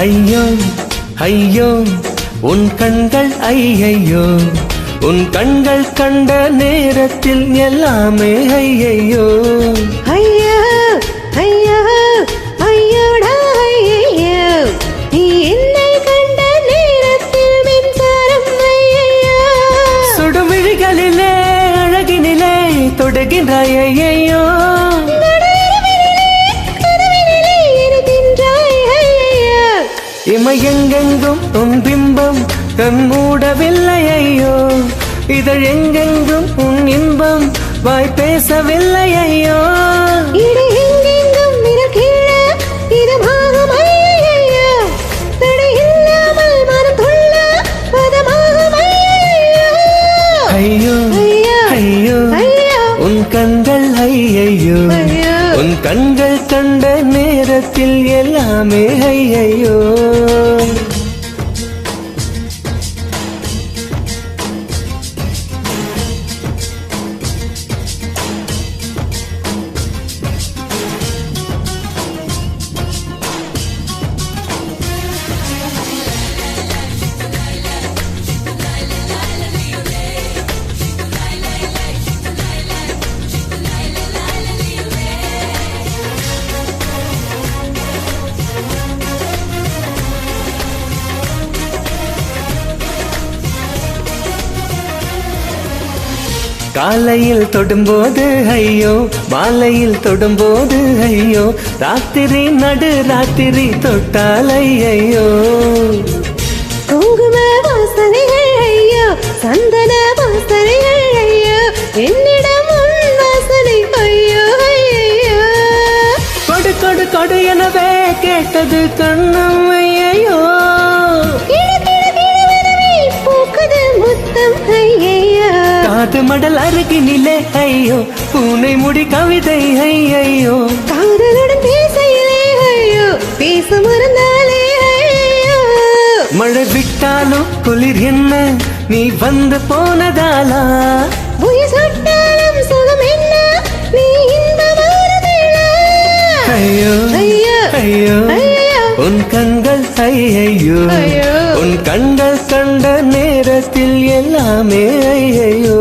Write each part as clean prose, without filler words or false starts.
ஐயோ ஐயோ உன் கண்கள் ஐயையோ உன் கண்கள் கண்ட நேரத்தில் எல்லாமே ஐயையோ ஐயோ ஐயோ ஐயோடா ஐயையோ நீ என்னை கண்ட நேரத்தில் மின்சாரம் ஐயையோ சுடுவிழிகளிலே அழகினிலே தொடுகின்றாய் ஐயையோ இமையெங்கெங்கும் உன் பிம்பம் கண் மூடவில்லை ஐயோ இதழ் எங்கெங்கும் உன் இன்பம் வாய் பேசவில்லை ஐயோ இது எங்கெங்கும் மிரக்கிற இதமாகும் ஐயையோ தடை இல்லாமல் மனம் துள்ள பதமாகும் ஐயோ ஐயோ ஐயோ உன் கண்கள் ஐயையோ உன் கண்கள் கண்ட நேரத்தில் எல்லாமே ஐயையோ காலையில் தொடும்போது ஐயோ மாலையில் தொடும்போது ஐயோ ராத்திரி நடு ராத்திரி தொட்டால் ஐயோ குங்கும வாசனைகள் ஐயோ சந்தன வாசனைகள் ஐயோ என்னிடம் உன் வாசனை ஐயோ ஐயோ கொடு கொடு கொடு எனவே கேட்டது கண்ணம் ஐயோ காது மடல் அருகினிலே ஐயோ பூனை முடி கவிதை ஐயோ காதலுடன் பேசையிலே ஐயோ பேச மறந்தாலே ஐயோ மழை விட்டாலும் குளிர் என்ன நீ வந்து போனதாலா உயிர் சொட்டாலும் சுகம் என்ன நீ இன்பமானதேனா ஐயோ ஐயோ ஐயோ உன் கண்கள் ஐயோ உன் கண்கள் கண்ட நேரத்தில் எல்லாமே ஐயோ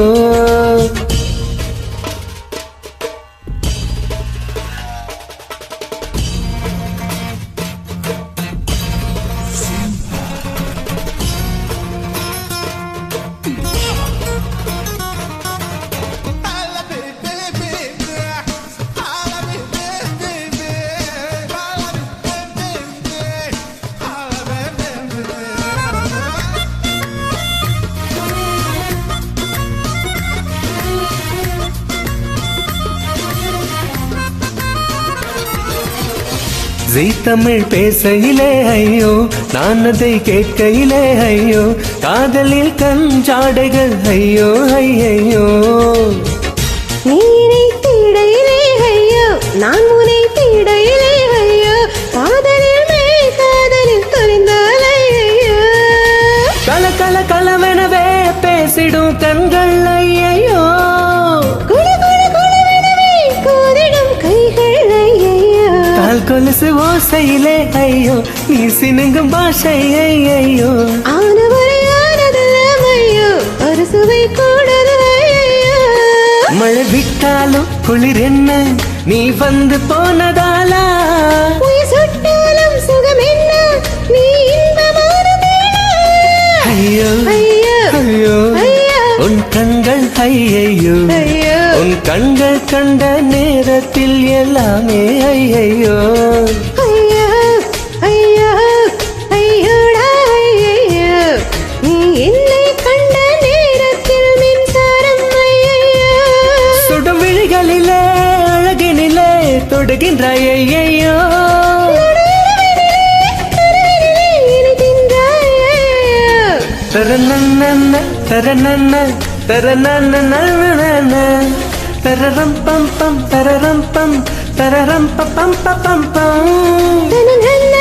ஜீ தமிழ் பேசையிலே ஐயோ நான் அதை கேட்கையிலே ஐயோ காதலில் கஞ்சாடைகள் ஐயோ ஐயோ நீனை தேடையிலே ஐயோ நான் உன்னை தேடையிலே ஐயோ காதலில் தொலைந்தால் ஐயோ கல கல கலவெனவே பேசிடும் கண்கள் ஐயோ கொலுசு ஓசையிலே ஐயோ நீ சினுங்கும் பாஷை ஐயோ ஆனவரையானதெல்லாம் ஐயோ ஒரு சுவை கூடது ஐயோ மழை விட்டாலும் குளிர் என்ன நீ வந்து போனதாலா உயிர் சொட்டாலும் சுகம் என்ன நீ இன்பமானதேனா ஐயோ ஐயோ ஐயோ உன் கண்கள் ஐயோ உன் கண்கள் கண்ட நேரத்தில் எல்லாமே ஐயோ ஐயோ ஐயோ தொடுகின்றாய் ஐயையோ என்னை தின்றாயே. தரநன்ன தரநன்ன தரநன்ன தரரம் பம் பம் தரரம் பம் தரரம் பம் பம் பம் பம் தனநன்ன